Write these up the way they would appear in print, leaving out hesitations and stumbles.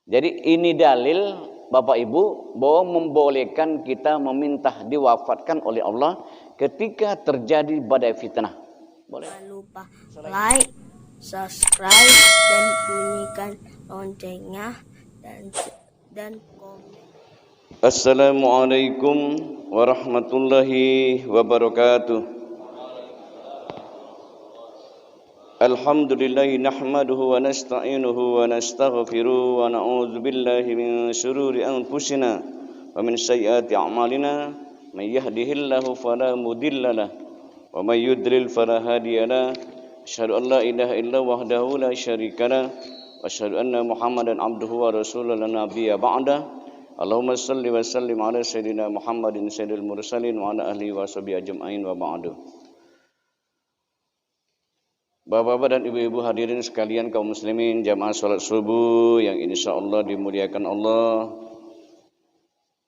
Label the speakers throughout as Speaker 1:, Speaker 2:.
Speaker 1: Jadi ini dalil Bapak Ibu bahwa membolehkan kita meminta diwafatkan oleh Allah ketika terjadi badai fitnah. Boleh.
Speaker 2: Jangan lupa like, subscribe, dan bunyikan loncengnya dan komen.
Speaker 1: Assalamualaikum warahmatullahi wabarakatuh. Alhamdulillah nahmaduhu wa nasta'inuhu wa nastaghfiruh wa na'udzu billahi min shururi anfusina wa min sayyiati a'malina may yahdihillahu fala mudilla lahu wa may yudlil fala hadiya lahu asyhadu an la ilaha illa wahdahu la syarika lahu wa asyhadu anna Muhammadan abduhu wa rasuluhu la nabiyya ba'da. Allahumma shalli wa sallim ala sayyidina Muhammadin sayyidil mursalin wa ala ahlihi wa sahbihi ajma'in wa ba'du. Bapak-bapak dan ibu-ibu hadirin sekalian kaum muslimin jamaah salat subuh yang insyaallah dimuliakan Allah.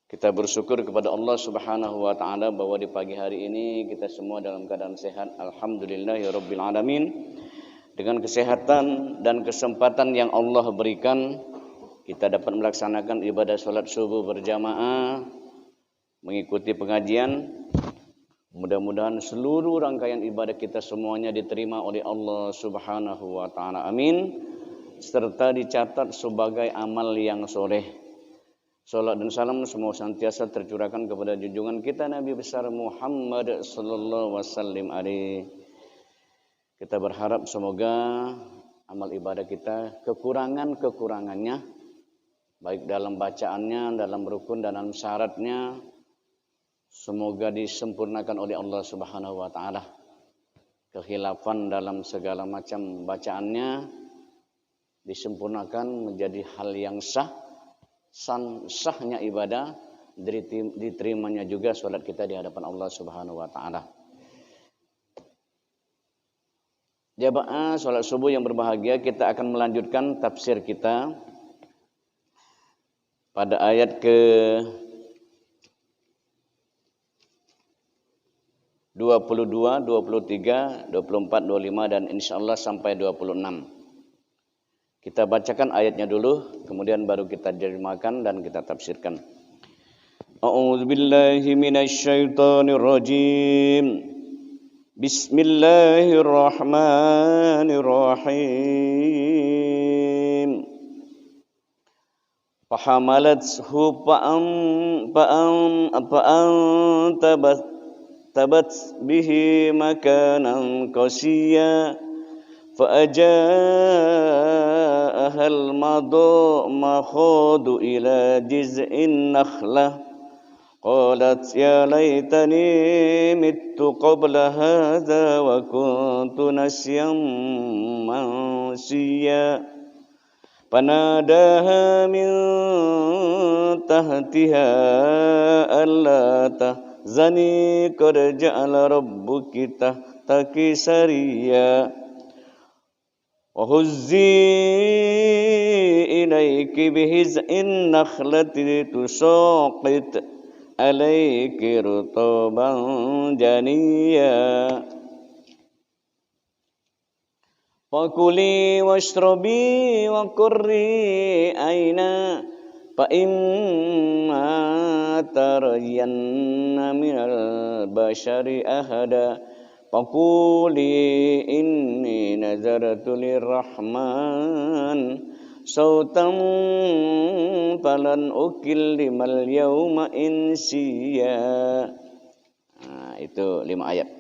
Speaker 1: Kita bersyukur kepada Allah Subhanahu wa taala bahwa di pagi hari ini kita semua dalam keadaan sehat. Alhamdulillahirabbil alamin. Dengan kesehatan dan kesempatan yang Allah berikan, kita dapat melaksanakan ibadah salat subuh berjamaah, mengikuti pengajian. Mudah-mudahan seluruh rangkaian ibadah kita semuanya diterima oleh Allah Subhanahu wa taala. Amin. Serta dicatat sebagai amal yang soleh. Salat dan salam semua senantiasa tercurahkan kepada junjungan kita Nabi besar Muhammad sallallahu wasallam alaihi. Kita berharap semoga amal ibadah kita kekurangannya baik dalam bacaannya, dalam rukun dan dalam syaratnya, semoga disempurnakan oleh Allah Subhanahu wa taala. Kekhilafan dalam segala macam bacaannya disempurnakan menjadi hal yang sahnya ibadah, diterimanya juga salat kita di hadapan Allah Subhanahu wa taala. Jamaah salat subuh yang berbahagia, kita akan melanjutkan tafsir kita pada ayat ke 22, 23, 24, 25 dan insyaallah sampai 26. Kita bacakan ayatnya dulu, kemudian baru kita terjemahkan dan kita tafsirkan. A'udzubillahi minasyaitonir rajim. Bismillahirrahmanirrahim. Fahamalathu tabat bihi makanan qasiyya فأجاءها المخاض إلى جذع النخلة قالت يا ليتني مت قبل هذا وكنت نسيا منسيا فناداها من تحتها ألا تحزني قد جعل ربك تحتك سريا وهزي إليك بجذع النخلة تساقط عليك رطبا جنيا فكلي واشربي وقري عينا فإما ترين من البشر أحدا فقولي إني نذرت للرحمن صوتا فلن أكلم اليوم إنسيا. Nah, itu 5 ayat.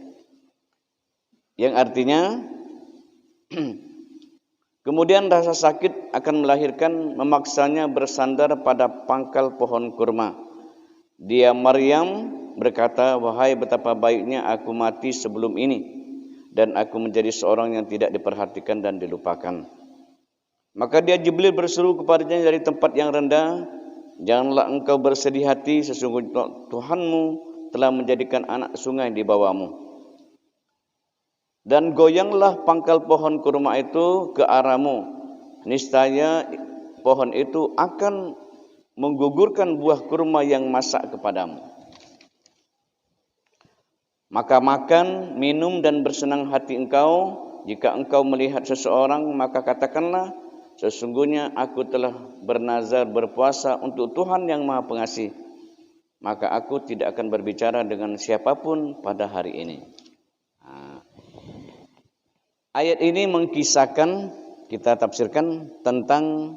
Speaker 1: Yang artinya kemudian rasa sakit akan melahirkan memaksanya bersandar pada pangkal pohon kurma. Dia Maryam berkata, wahai betapa baiknya aku mati sebelum ini dan aku menjadi seorang yang tidak diperhatikan dan dilupakan. Maka dia Jibril berseru kepadanya dari tempat yang rendah, janganlah engkau bersedih hati, sesungguhnya Tuhanmu telah menjadikan anak sungai di bawahmu. Dan goyanglah pangkal pohon kurma itu ke arahmu, niscaya pohon itu akan menggugurkan buah kurma yang masak kepadamu. Maka makan, minum dan bersenang hati engkau. Jika engkau melihat seseorang, maka katakanlah, sesungguhnya aku telah bernazar berpuasa untuk Tuhan yang Maha Pengasih, maka aku tidak akan berbicara dengan siapapun pada hari ini. Ayat ini mengkisahkan, kita tafsirkan tentang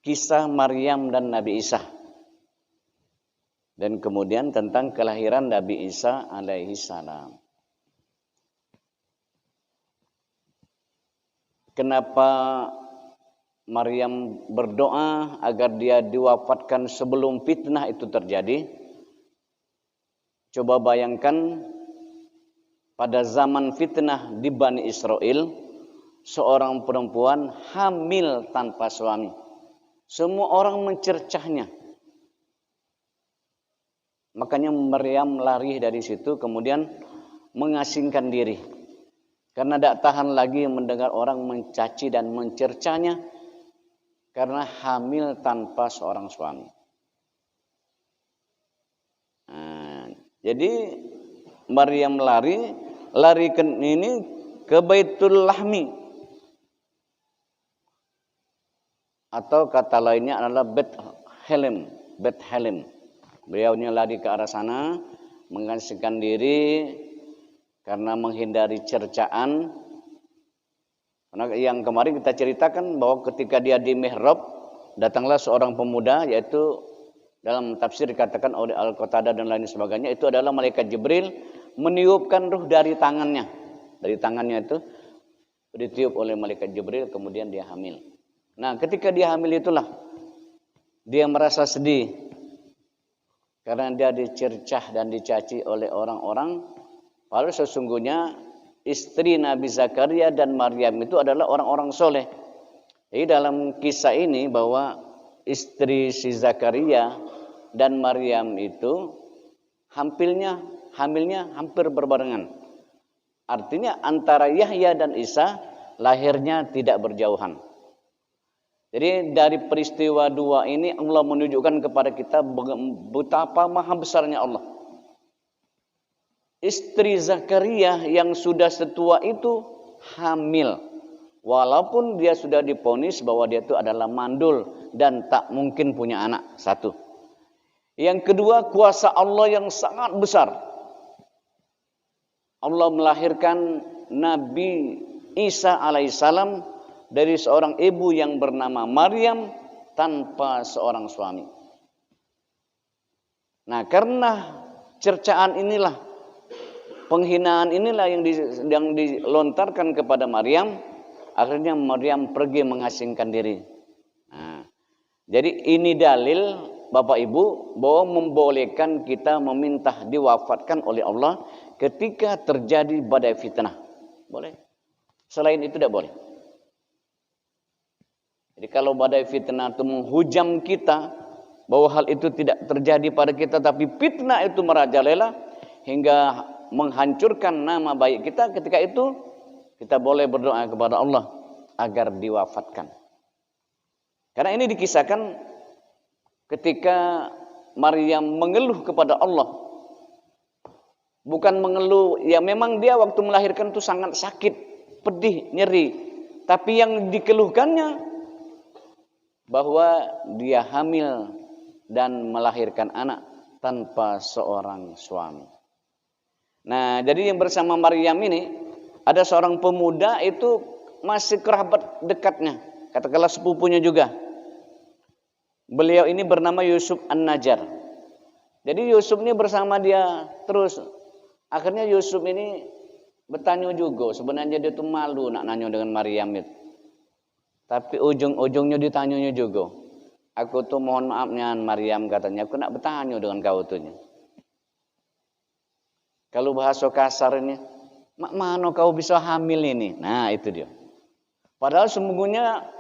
Speaker 1: kisah Maryam dan Nabi Isa. Dan kemudian tentang kelahiran Nabi Isa alaihi salam. Kenapa Maryam berdoa agar dia diwafatkan sebelum fitnah itu terjadi? Coba bayangkan pada zaman fitnah di Bani Israel, seorang perempuan hamil tanpa suami. Semua orang mencercahnya. Makanya Maryam lari dari situ, kemudian mengasingkan diri. Karena tidak tahan lagi mendengar orang mencaci dan mencercanya, karena hamil tanpa seorang suami. Jadi Maryam lari ke Baitul Lahmi, atau kata lainnya adalah Bethlehem. Beliaunya lari ke arah sana, mengasingkan diri karena menghindari cercaan. Karena yang kemarin kita ceritakan bahwa ketika dia di mihrab, datanglah seorang pemuda, yaitu dalam tafsir dikatakan oleh Al-Qatadah dan lain sebagainya, itu adalah malaikat Jibril meniupkan ruh dari tangannya. Dari tangannya itu ditiup oleh malaikat Jibril, kemudian dia hamil. Nah, ketika dia hamil itulah dia merasa sedih karena dia dicercah dan dicaci oleh orang-orang. Padahal sesungguhnya istri Nabi Zakaria dan Maryam itu adalah orang-orang soleh. Jadi dalam kisah ini bahwa istri si Zakaria dan Maryam itu hamilnya hampir berbarengan. Artinya antara Yahya dan Isa lahirnya tidak berjauhan. Jadi dari peristiwa dua ini Allah menunjukkan kepada kita betapa maha besarnya Allah. Istri Zakaria yang sudah setua itu hamil. Walaupun dia sudah divonis bahwa dia itu adalah mandul dan tak mungkin punya anak. Satu. Yang kedua, kuasa Allah yang sangat besar. Allah melahirkan Nabi Isa alaihissalam dari seorang ibu yang bernama Maryam tanpa seorang suami. Nah, karena cercaan inilah, penghinaan inilah yang dilontarkan kepada Maryam, akhirnya Maryam pergi mengasingkan diri. Nah, jadi ini dalil Bapak Ibu bahwa membolehkan kita meminta diwafatkan oleh Allah ketika terjadi badai fitnah. Boleh. Selain itu tidak boleh. Jadi kalau badai fitnah itu menghujam kita, bahwa hal itu tidak terjadi pada kita, tapi fitnah itu merajalela hingga menghancurkan nama baik kita, ketika itu kita boleh berdoa kepada Allah agar diwafatkan. Karena ini dikisahkan ketika Maryam mengeluh kepada Allah. Bukan mengeluh, ya memang dia waktu melahirkan itu sangat sakit, pedih, nyeri. Tapi yang dikeluhkannya bahwa dia hamil dan melahirkan anak tanpa seorang suami. Nah, jadi yang bersama Maryam ini ada seorang pemuda itu masih kerabat dekatnya, katakanlah sepupunya juga. Beliau ini bernama Yusuf An-Najjar. Jadi Yusuf ini bersama dia terus. Akhirnya Yusuf ini bertanya juga, sebenarnya dia tuh malu nak nanya dengan Maryam itu. Tapi ujung-ujungnya ditanyanya juga. Aku tuh mohon maafnya Maryam, katanya, aku nak bertanya dengan kau tuh. Kalau bahasa kasarnya, mak mana kau bisa hamil ini? Nah itu dia. Padahal sesungguhnya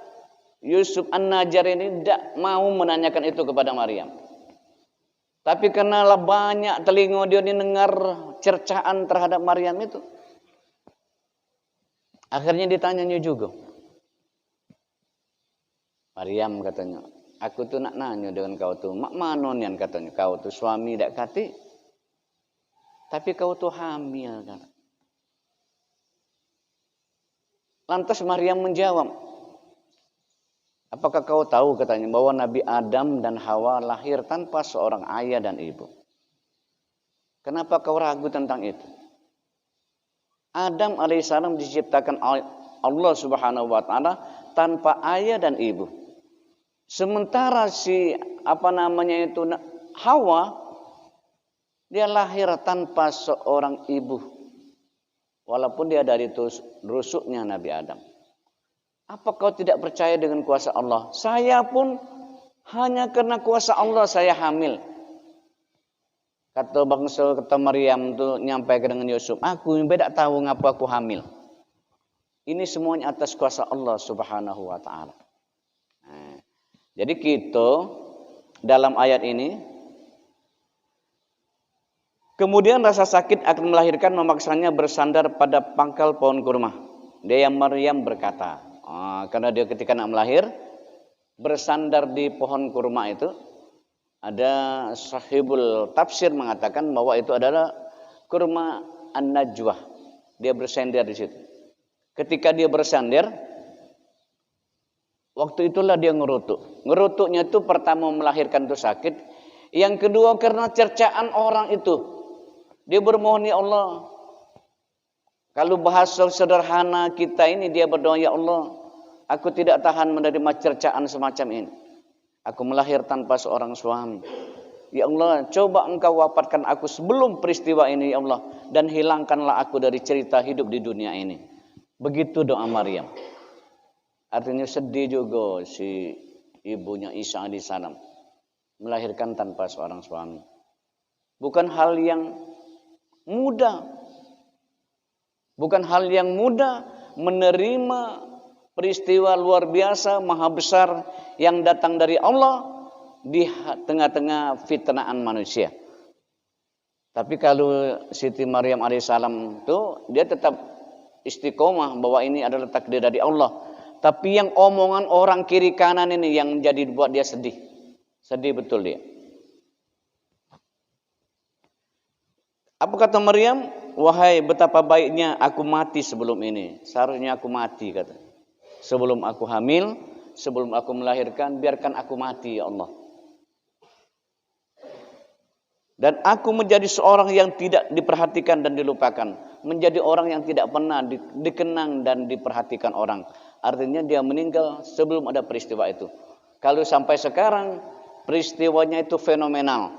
Speaker 1: Yusuf An-Najjar ini tidak mau menanyakan itu kepada Maryam. Tapi karena banyak telinga dia dengar cercaan terhadap Maryam itu, akhirnya ditanyanya juga. Maryam katanya, aku tuh nak nanya dengan kau tuh, mak manon yang katanya, kau tuh suami dak kati, tapi kau tuh hamil kan. Lantas Maryam menjawab, Apakah kau tahu katanya bahwa Nabi Adam dan Hawa lahir tanpa seorang ayah dan ibu? Kenapa kau ragu tentang itu? Adam alaihissalam diciptakan Allah subhanahu wa ta'ala tanpa ayah dan ibu. Sementara Hawa, dia lahir tanpa seorang ibu. Walaupun dia dari rusuknya Nabi Adam. Apa kau tidak percaya dengan kuasa Allah? Saya pun hanya karena kuasa Allah saya hamil. Kata Maryam itu nyampaikan dengan Yusuf, aku tidak tahu ngapa aku hamil. Ini semuanya atas kuasa Allah subhanahu wa ta'ala. Nah, jadi kita dalam ayat ini, kemudian rasa sakit akan melahirkan memaksanya bersandar pada pangkal pohon kurma. Dia Maryam berkata, karena dia ketika nak melahir bersandar di pohon kurma itu, ada sahibul tafsir mengatakan bahwa itu adalah kurma an-najwah. Dia bersandar di situ. Ketika dia bersandar, waktu itulah dia ngerutuk. Ngerutuknya itu pertama melahirkan itu sakit, yang kedua karena cercaan orang itu. Dia bermohon, ya Allah. Kalau bahasa sederhana kita ini, dia berdoa, ya Allah, aku tidak tahan menerima cercaan semacam ini. Aku melahir tanpa seorang suami. Ya Allah, coba engkau wafatkan aku sebelum peristiwa ini, ya Allah. Dan hilangkanlah aku dari cerita hidup di dunia ini. Begitu doa Maryam. Artinya sedih juga si ibunya Isa alaihissalam. Melahirkan tanpa seorang suami. Bukan hal yang mudah. Bukan hal yang mudah menerima peristiwa luar biasa, maha besar yang datang dari Allah di tengah-tengah fitnaan manusia. Tapi kalau Siti Maryam alaihissalam itu, dia tetap istiqomah bahwa ini adalah takdir dari Allah. Tapi yang omongan orang kiri kanan ini yang jadi buat dia sedih. Sedih betul dia. Apa kata Maryam? Wahai betapa baiknya aku mati sebelum ini. Seharusnya aku mati kata. Sebelum aku hamil, sebelum aku melahirkan, biarkan aku mati ya Allah. Dan aku menjadi seorang yang tidak diperhatikan dan dilupakan. Menjadi orang yang tidak pernah dikenang dan diperhatikan orang. Artinya dia meninggal sebelum ada peristiwa itu. Kalau sampai sekarang, peristiwanya itu fenomenal.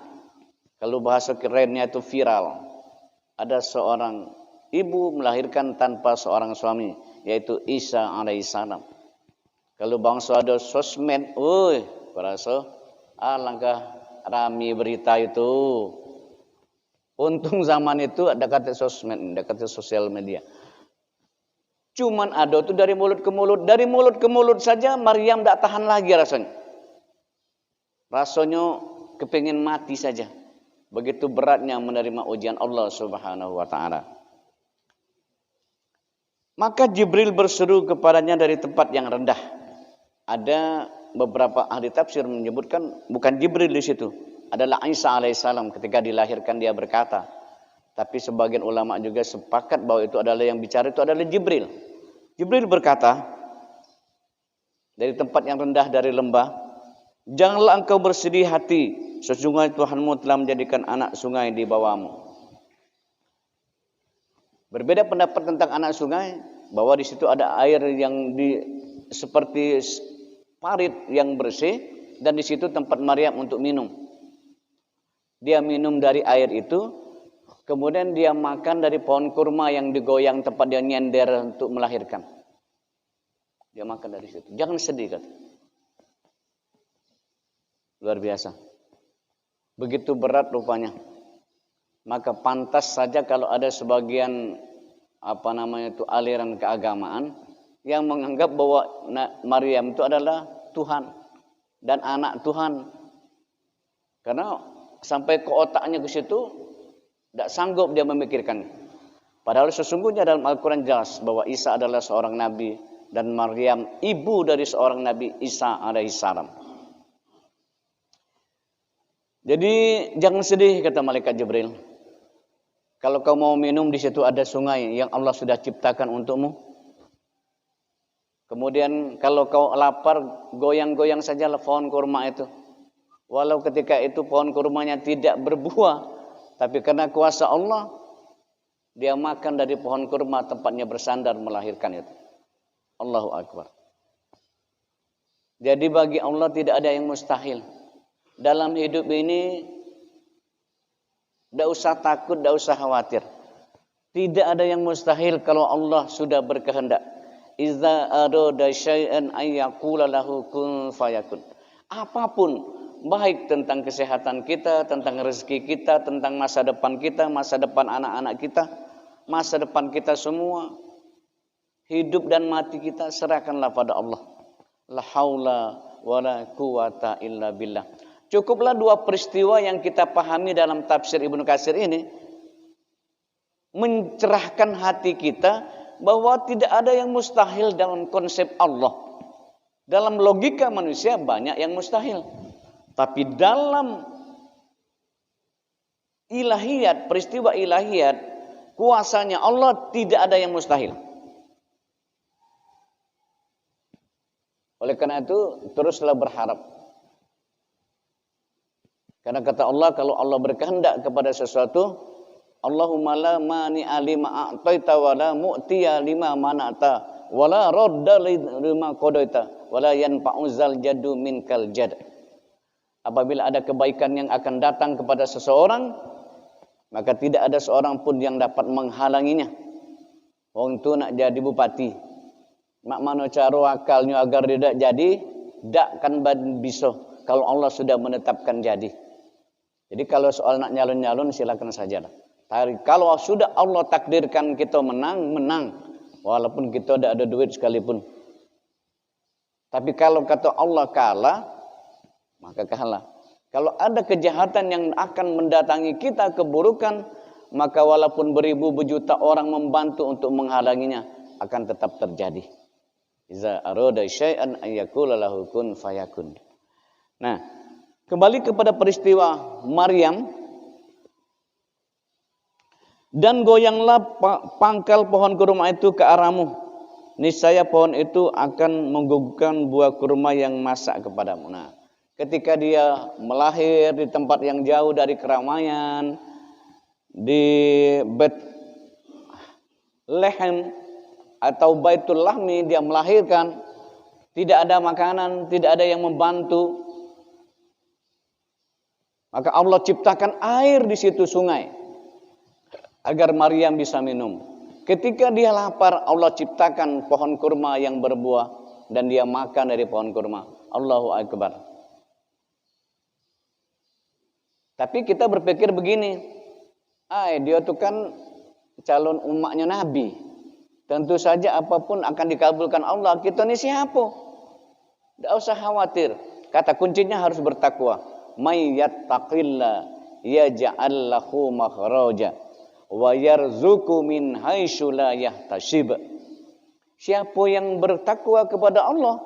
Speaker 1: Kalau bahasa kerennya itu viral. Ada seorang ibu melahirkan tanpa seorang suami, yaitu Isa alaihissalam. Kalau bangsa ada sosmed, perasa alangkah rami berita itu. Untung zaman itu ada kata sosmed, ada kata sosial media. Cuman ada itu dari mulut ke mulut. Dari mulut ke mulut saja Maryam tidak tahan lagi rasanya. Rasanya kepingin mati saja. Begitu beratnya menerima ujian Allah subhanahu wa ta'ala. Maka Jibril berseru kepadanya dari tempat yang rendah. Ada beberapa ahli tafsir menyebutkan bukan Jibril di situ. Adalah Isa alaihissalam ketika dilahirkan dia berkata. Tapi sebagian ulama juga sepakat bahwa itu adalah yang bicara itu adalah Jibril. Jibril berkata dari tempat yang rendah dari lembah, janganlah engkau bersedih hati. Sesungguhnya Tuhanmu telah menjadikan anak sungai di bawahmu. Berbeda pendapat tentang anak sungai, bahwa di situ ada air yang seperti parit yang bersih, dan di situ tempat Maryam untuk minum. Dia minum dari air itu, kemudian dia makan dari pohon kurma yang digoyang tempat dia nyender untuk melahirkan. Dia makan dari situ. Jangan sedih, kata. Luar biasa. Begitu berat rupanya. Maka pantas saja kalau ada sebagian aliran keagamaan yang menganggap bahwa Maryam itu adalah Tuhan dan anak Tuhan. Karena sampai ke otaknya ke situ tidak sanggup dia memikirkan. Padahal sesungguhnya dalam Al-Quran jelas bahwa Isa adalah seorang nabi dan Maryam ibu dari seorang Nabi Isa alaihissalam. Jadi jangan sedih, kata malaikat Jibril. Kalau kau mau minum, di situ ada sungai yang Allah sudah ciptakan untukmu. Kemudian kalau kau lapar, goyang-goyang saja pohon kurma itu. Walau ketika itu pohon kurmanya tidak berbuah, tapi karena kuasa Allah, dia makan dari pohon kurma, tempatnya bersandar melahirkan itu. Allahu Akbar. Jadi bagi Allah tidak ada yang mustahil. Dalam hidup ini, tidak usah takut, tidak usah khawatir. Tidak ada yang mustahil kalau Allah sudah berkehendak. Iza arada syai'an ayyaqula lahu kun fayakun. Apapun, baik tentang kesehatan kita, tentang rezeki kita, tentang masa depan kita, masa depan anak-anak kita, masa depan kita semua, hidup dan mati kita serahkanlah pada Allah. La haula wala quwata illa billah. Cukuplah dua peristiwa yang kita pahami dalam tafsir Ibnu Katsir ini mencerahkan hati kita bahwa tidak ada yang mustahil dalam konsep Allah. Dalam logika manusia banyak yang mustahil. Tapi dalam ilahiyat, peristiwa ilahiyat, kuasanya Allah tidak ada yang mustahil. Oleh karena itu, teruslah berharap. Karena kata Allah, kalau Allah berkehendak kepada sesuatu, Allahumma la mani'a lima a'taita wa la mu'tiya lima mana'ta wa la radda lima qadaita wa la yanfa'uzal jaddu minkal jad. Apabila ada kebaikan yang akan datang kepada seseorang, maka tidak ada seorang pun yang dapat menghalanginya. Wong tu nak jadi bupati, mak mano caro akalnya agar tidak jadi, dak kan bisa kalau Allah sudah menetapkan jadi. Jadi kalau soal nak nyalon-nyalon silakan sajalah. Kalau sudah Allah takdirkan kita menang, menang. Walaupun kita tidak ada duit sekalipun. Tapi kalau kata Allah kalah, maka kalah. Kalau ada kejahatan yang akan mendatangi kita, keburukan, maka walaupun beribu berjuta orang membantu untuk menghalanginya, akan tetap terjadi. Iza arada syai'an ayyakula lahu kun fayakun. Nah, kembali kepada peristiwa Maryam. Dan goyanglah pangkal pohon kurma itu ke arahmu. Niscaya pohon itu akan menggugurkan buah kurma yang masak kepadamu. Nah, ketika dia melahir di tempat yang jauh dari keramaian, di Bethlehem atau Baitul Lahmi, dia melahirkan, tidak ada makanan, tidak ada yang membantu. Maka Allah ciptakan air di situ, sungai, agar Maryam bisa minum. Ketika dia lapar, Allah ciptakan pohon kurma yang berbuah dan dia makan dari pohon kurma. Allahu Akbar. Tapi kita berpikir begini, dia itu kan calon umatnya Nabi. Tentu saja apapun akan dikabulkan Allah. Kita ni siapa? Tidak usah khawatir. Kata kuncinya harus bertakwa. May yattaqillah yaj'al lahu makhraja wa yarzuqu min haitsu la yahtasib. Siapa yang bertakwa kepada Allah,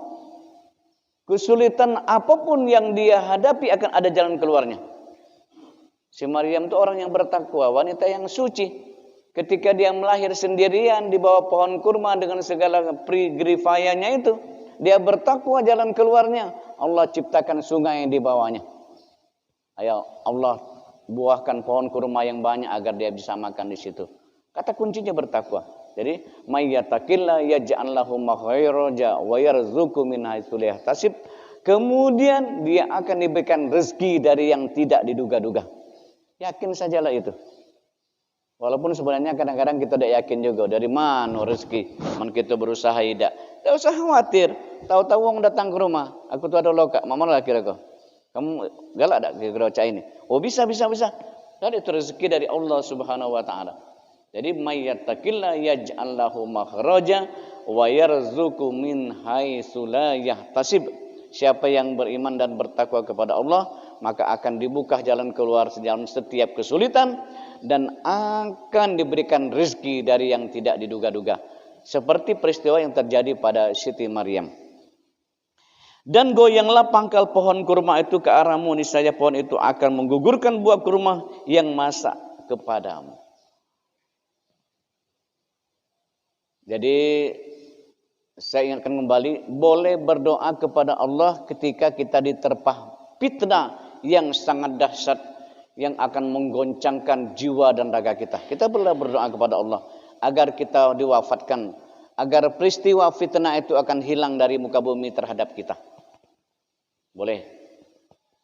Speaker 1: kesulitan apapun yang dia hadapi akan ada jalan keluarnya. Si Maryam itu orang yang bertakwa, wanita yang suci. Ketika dia melahir sendirian di bawah pohon kurma dengan segala prigrifayanya itu, dia bertakwa, jalan keluarnya Allah ciptakan sungai di bawahnya. Ayo Allah buahkan pohon kurma yang banyak agar dia bisa makan di situ. Kata kuncinya bertakwa. Jadi may yattaqillah yaj'al lahu makhraja wa yarzuqhu min haitsu la yahtasib. Kemudian dia akan diberikan rezeki dari yang tidak diduga-duga. Yakin sajalah itu. Walaupun sebenarnya kadang-kadang kita tidak yakin juga dari mana rezeki. Man kita berusaha tidak. Tidak usah khawatir. Tahu-tahu orang datang ke rumah. Aku tuh ada loka. Mama lah kira kau. Kamu galak tak kira cak ini? Oh bisa. Dan itu rezeki dari Allah Subhanahu Wa Taala. Jadi may yattaqillah yaj'al lahu makhraja wa yarzuqhu min haitsu la yahtasib. Siapa yang beriman dan bertakwa kepada Allah, maka akan dibuka jalan keluar dalam setiap kesulitan dan akan diberikan rezeki dari yang tidak diduga-duga. Seperti peristiwa yang terjadi pada Siti Maryam. Dan goyanglah pangkal pohon kurma itu ke arahmu, niscaya pohon itu akan menggugurkan buah kurma yang masak kepadamu. Jadi saya ingatkan kembali, boleh berdoa kepada Allah ketika kita diterpa fitnah yang sangat dahsyat yang akan menggoncangkan jiwa dan raga kita. Kita boleh berdoa kepada Allah agar kita diwafatkan, agar peristiwa fitnah itu akan hilang dari muka bumi terhadap kita. Boleh.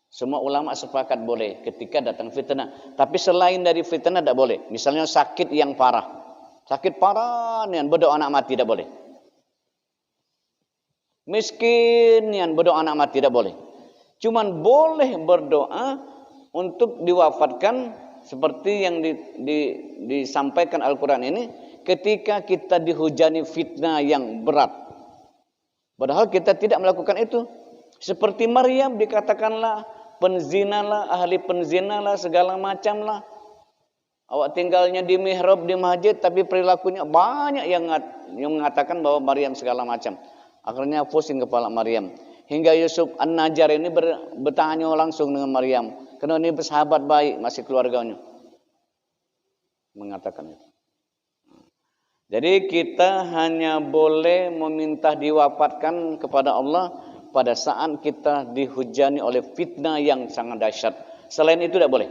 Speaker 1: Semua ulama sepakat boleh ketika datang fitnah. Tapi selain dari fitnah tidak boleh. Misalnya sakit yang parah. Sakit parah nian berdoa anak mati tidak boleh. Miskin nian berdoa anak mati tidak boleh. Cuman boleh berdoa untuk diwafatkan seperti yang disampaikan Al-Quran ini ketika kita dihujani fitnah yang berat. Padahal kita tidak melakukan itu. Seperti Maryam dikatakanlah penzinalah, ahli penzinalah, segala macam lah. Awak tinggalnya di mihrab, di masjid, tapi perilakunya banyak yang mengatakan bahwa Maryam segala macam. Akhirnya pusing kepala Maryam. Hingga Yusuf An-Najjar ini bertanya langsung dengan Maryam. Karena ini bersahabat baik, masih keluarganya. Mengatakan itu. Jadi kita hanya boleh meminta diwafatkan kepada Allah pada saat kita dihujani oleh fitnah yang sangat dahsyat. Selain itu tidak boleh.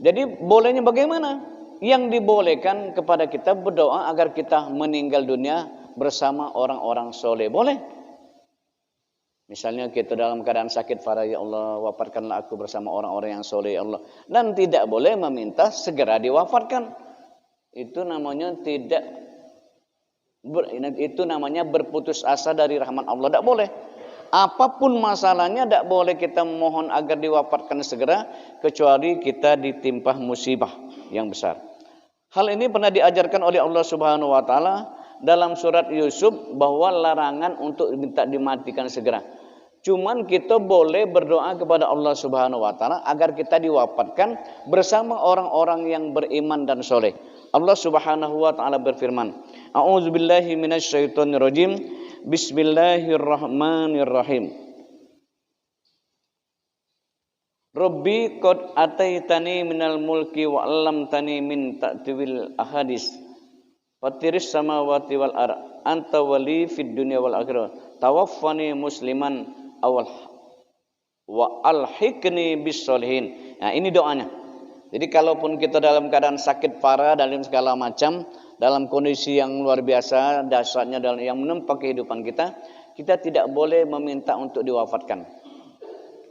Speaker 1: Jadi bolehnya bagaimana? Yang dibolehkan kepada kita berdoa agar kita meninggal dunia bersama orang-orang soleh. Boleh. Misalnya kita dalam keadaan sakit parah, ya Allah wafatkanlah aku bersama orang-orang yang soleh, ya Allah. Dan tidak boleh meminta segera diwafatkan. Itu namanya itu namanya berputus asa dari rahmat Allah. Tidak boleh. Apapun masalahnya tidak boleh kita mohon agar diwafatkan segera kecuali kita ditimpa musibah yang besar. Hal ini pernah diajarkan oleh Allah Subhanahu wa taala dalam surat Yusuf bahwa larangan untuk minta dimatikan segera. Cuman kita boleh berdoa kepada Allah Subhanahu wa taala agar kita diwafatkan bersama orang-orang yang beriman dan soleh. Allah Subhanahu wa taala berfirman, A'udzubillahi minasyaitonirrajim. Bismillahirrahmanirrahim. Rabbi qad ataitani minal mulki wa 'allamtani min ta'tiwil ahadits. Fatiris samawati wal ardh. Anta wali fid dunya wal akhirah. Tawaffani musliman wa alhiqni bis solihin. Nah, ini doanya. Jadi kalaupun kita dalam keadaan sakit parah dalam segala macam, dalam kondisi yang luar biasa, dahsyatnya dalam yang menempa kehidupan kita, kita tidak boleh meminta untuk diwafatkan.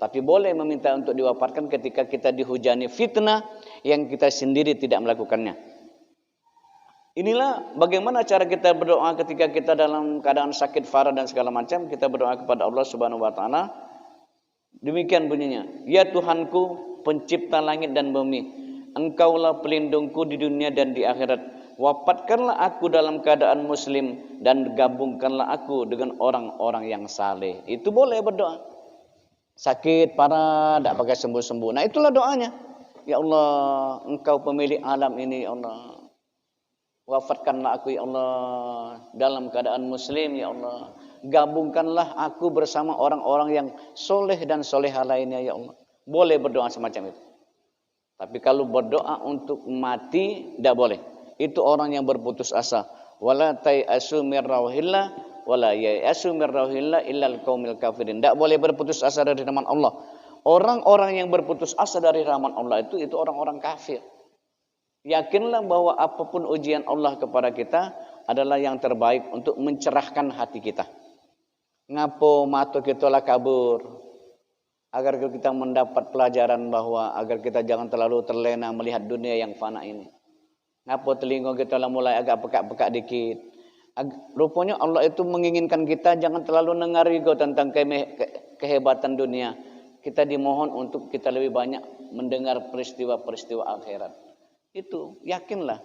Speaker 1: Tapi boleh meminta untuk diwafatkan ketika kita dihujani fitnah yang kita sendiri tidak melakukannya. Inilah bagaimana cara kita berdoa ketika kita dalam keadaan sakit parah dan segala macam. Kita berdoa kepada Allah Subhanahu wa taala. Demikian bunyinya, ya Tuhanku pencipta langit dan bumi, Engkaulah pelindungku di dunia dan di akhirat. Wafatkanlah aku dalam keadaan muslim dan gabungkanlah aku dengan orang-orang yang saleh. Itu boleh berdoa. Sakit parah tidak pakai sembuh-sembuh. Nah, itulah doanya. Ya Allah, Engkau pemilik alam ini, ya Allah. Wafatkanlah aku, ya Allah, dalam keadaan muslim, ya Allah. Gabungkanlah aku bersama orang-orang yang soleh dan soleha lainnya, ya Allah. Boleh berdoa semacam itu. Tapi kalau berdoa untuk mati, tidak boleh. Itu orang yang berputus asa. Wala tayasu mir rauhillah wala yayasu mir rauhillah illal qaumil kafirin. Tidak boleh berputus asa dari rahmat Allah. Orang-orang yang berputus asa dari rahmat Allah itu orang-orang kafir. Yakinlah bahwa apapun ujian Allah kepada kita adalah yang terbaik untuk mencerahkan hati kita. Ngapo mata kita lah kabur. Agar kita mendapat pelajaran bahwa agar kita jangan terlalu terlena melihat dunia yang fana ini. Ngapo telinga kita lah mulai agak pekak-pekak dikit. Rupanya Allah itu menginginkan kita jangan terlalu nengarigo tentang kehebatan dunia. Kita dimohon untuk kita lebih banyak mendengar peristiwa-peristiwa akhirat. Itu yakinlah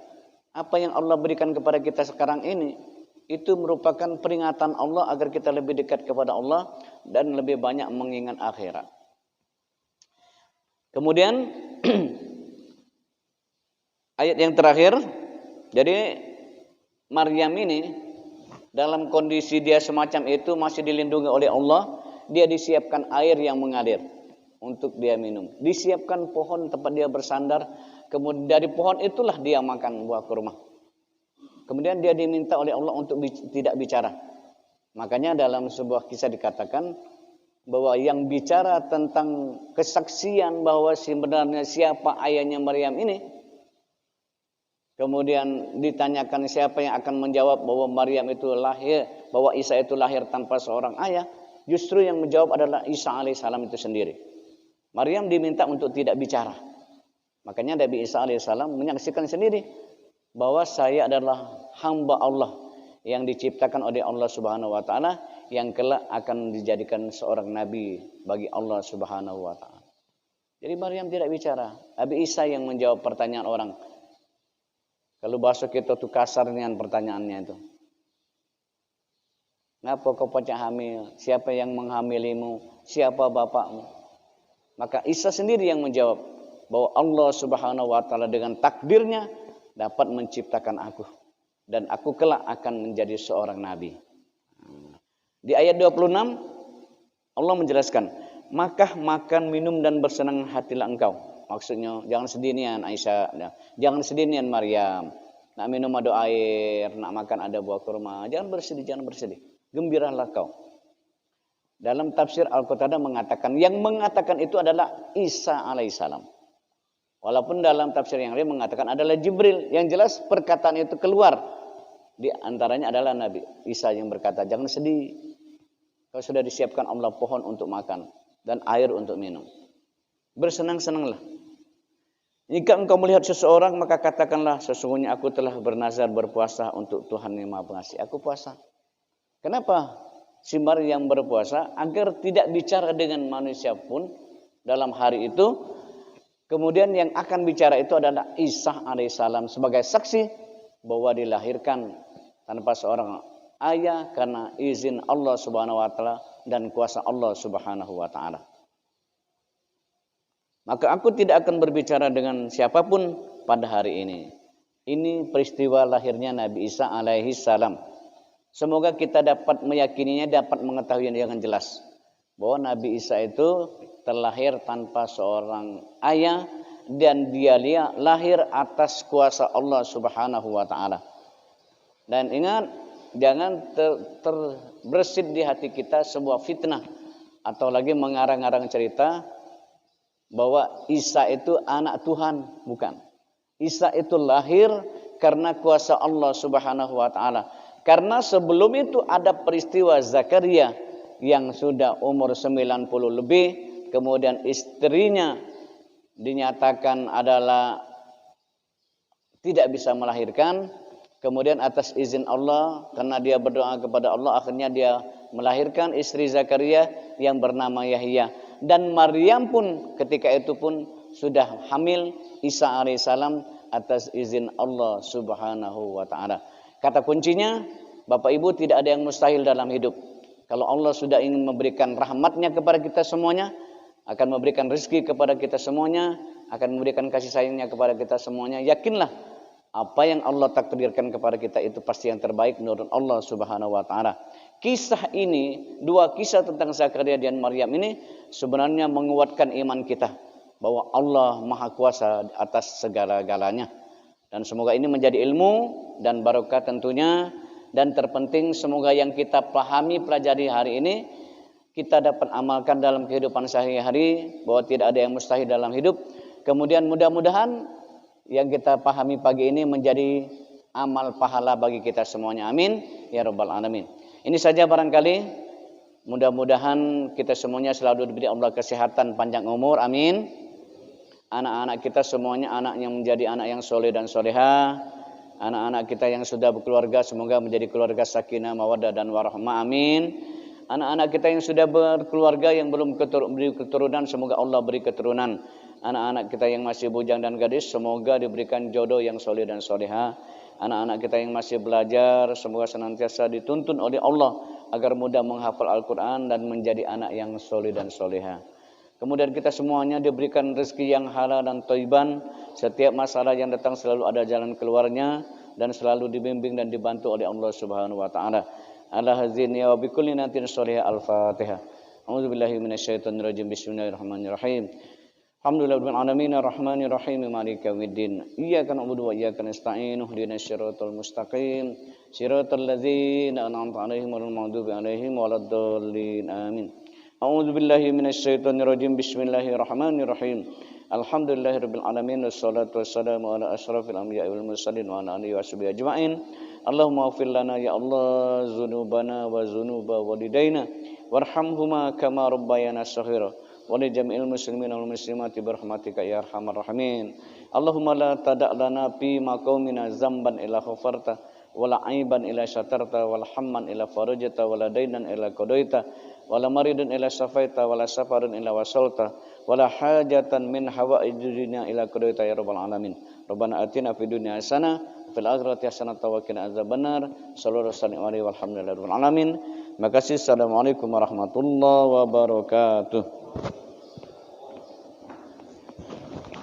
Speaker 1: apa yang Allah berikan kepada kita sekarang ini itu merupakan peringatan Allah agar kita lebih dekat kepada Allah dan lebih banyak mengingat akhirat. Kemudian ayat yang terakhir, jadi Maryam ini dalam kondisi dia semacam itu masih dilindungi oleh Allah, dia disiapkan air yang mengalir untuk dia minum. Disiapkan pohon tempat dia bersandar. Kemudian dari pohon itulah dia makan buah kurma. Kemudian dia diminta oleh Allah untuk tidak bicara. Makanya dalam sebuah kisah dikatakan bahwa yang bicara tentang kesaksian bahwa sebenarnya siapa ayahnya Maryam ini, kemudian ditanyakan siapa yang akan menjawab bahwa Maryam itu lahir, bahwa Isa itu lahir tanpa seorang ayah, justru yang menjawab adalah Isa alaihissalam itu sendiri. Maryam diminta untuk tidak bicara. Makanya Nabi Isa alaihissalam menyaksikan sendiri bahwa saya adalah hamba Allah yang diciptakan oleh Allah Subhanahu wa taala yang kelak akan dijadikan seorang nabi bagi Allah Subhanahu wa taala. Jadi Maryam tidak bicara. Nabi Isa yang menjawab pertanyaan orang. Kalau bahasa kita tuh kasarnya pertanyaannya itu. Ngapa kau pacak hamil? Siapa yang menghamilimu? Siapa bapakmu? Maka Isa sendiri yang menjawab bahwa Allah Subhanahu wa taala dengan takdirnya dapat menciptakan aku dan aku kelak akan menjadi seorang nabi. Di ayat 26 Allah menjelaskan, maka makan, minum dan bersenang hatilah engkau. Maksudnya jangan sedih nian Aisyah, jangan sedih nian Maryam. Nak minum ada air, nak makan ada buah kurma. Jangan bersedih. Gembiralah kau. Dalam tafsir Al-Qatadah mengatakan, yang mengatakan itu adalah Isa alaihissalam. Walaupun dalam tafsir yang lain mengatakan adalah Jibril. Yang jelas perkataan itu keluar. Di antaranya adalah Nabi Isa yang berkata, jangan sedih. Kau sudah disiapkan Allah pohon untuk makan dan air untuk minum. Bersenang-senanglah. Jika engkau melihat seseorang, maka katakanlah, sesungguhnya aku telah bernazar berpuasa untuk Tuhan yang Maha Pengasih. Aku puasa. Kenapa si Maryam berpuasa? Agar tidak bicara dengan manusia pun dalam hari itu. Kemudian yang akan bicara itu adalah Isa alaihissalam sebagai saksi bahwa dilahirkan tanpa seorang ayah karena izin Allah Subhanahu wa taala dan kuasa Allah Subhanahu wa taala. Maka aku tidak akan berbicara dengan siapapun pada hari ini. Ini peristiwa lahirnya Nabi Isa alaihissalam. Semoga kita dapat meyakininya, dapat mengetahuinya dengan jelas bahwa Nabi Isa itu terlahir tanpa seorang ayah dan dia lahir atas kuasa Allah Subhanahu wa taala. Dan ingat, jangan terbersit di hati kita sebuah fitnah atau lagi mengarang-arang cerita bahwa Isa itu anak Tuhan, bukan. Isa itu lahir karena kuasa Allah Subhanahu wa taala. Karena sebelum itu ada peristiwa Zakaria yang sudah umur 90 lebih, kemudian istrinya dinyatakan adalah tidak bisa melahirkan. Kemudian atas izin Allah, karena dia berdoa kepada Allah, akhirnya dia melahirkan istri Zakaria yang bernama Yahya. Dan Maryam pun ketika itu pun sudah hamil Isa alaihissalam atas izin Allah Subhanahu wa ta'ala. Kata kuncinya, Bapak Ibu, tidak ada yang mustahil dalam hidup. Kalau Allah sudah ingin memberikan rahmatnya kepada kita semuanya, akan memberikan rezeki kepada kita semuanya, akan memberikan kasih sayangnya kepada kita semuanya, yakinlah apa yang Allah takdirkan kepada kita itu pasti yang terbaik menurut Allah Subhanahu wa taala. Kisah ini, dua kisah tentang Zakaria dan Maryam ini sebenarnya menguatkan iman kita bahwa Allah Maha Kuasa atas segala-galanya. Dan semoga ini menjadi ilmu dan barokah tentunya, dan terpenting semoga yang kita pahami, pelajari hari ini kita dapat amalkan dalam kehidupan sehari-hari, bahwa tidak ada yang mustahil dalam hidup. Kemudian mudah-mudahan yang kita pahami pagi ini menjadi amal pahala bagi kita semuanya. Amin ya rabbal alamin. Ini saja barangkali. Mudah-mudahan kita semuanya selalu diberi Allah kesehatan, panjang umur. Amin. Anak-anak kita semuanya anak yang menjadi anak yang soleh dan soleha. Anak-anak kita yang sudah berkeluarga semoga menjadi keluarga sakinah, mawaddah dan warahmah. Amin. Anak-anak kita yang sudah berkeluarga yang belum beri keturunan semoga Allah beri keturunan. Anak-anak kita yang masih bujang dan gadis semoga diberikan jodoh yang soleh dan soleha. Anak-anak kita yang masih belajar semoga senantiasa dituntun oleh Allah agar mudah menghafal Al-Quran dan menjadi anak yang soleh dan soleha. Kemudian kita semuanya diberikan rezeki yang halal dan thayyiban. Setiap masalah yang datang selalu ada jalan keluarnya dan selalu dibimbing dan dibantu oleh Allah Subhanahu wa taala. Ala hazini wa bikulli natin soleh. Al-Fatihah. A'udzubillahi minasyaitonirrajim. Bismillahirrahmanirrahim. Alhamdulillahirabbil alamin arrahmanir rahim maliki yaumiddin. Iyyaka na'budu wa iyyaka nasta'in ihdinas siratal mustaqim siratal ladzina an'amta 'alaihim ghairil maghdubi 'alaihim waladdallin. Amin. A'udzu billahi minasyaitonir rajim. Bismillahirrahmanirrahim. Alhamdulillahirabbil alamin wassalatu wassalamu ala asyrafil anbiya'i wal mursalin wa ala alihi washabihi ajmain. Allahumma ighfir lana ya Allah dzunubana wa dzunuba walidaina warhamhuma kama rabbayana shaghira. Wali jami'il muslimin wal muslimati birahmatika ya arhamar rahimin. Allahumma la tada' lana fi maqamina zamban illa ghafarta wala aiban illa satarta wala hamman illa farajta wala dainan illa qadaita wala maridan illa safaita wala safaran illa wasalta wala hajatan min hawaijid dunya illa qadaita ya rabbal alamin. Rabbana atina fid dunya hasanah fil akhirati hasanah wa qina azabannar. Sallallahu alaihi walhamdulillahi rabbil alamin. Makasih. Assalamualaikum warahmatullahi wabarakatuh.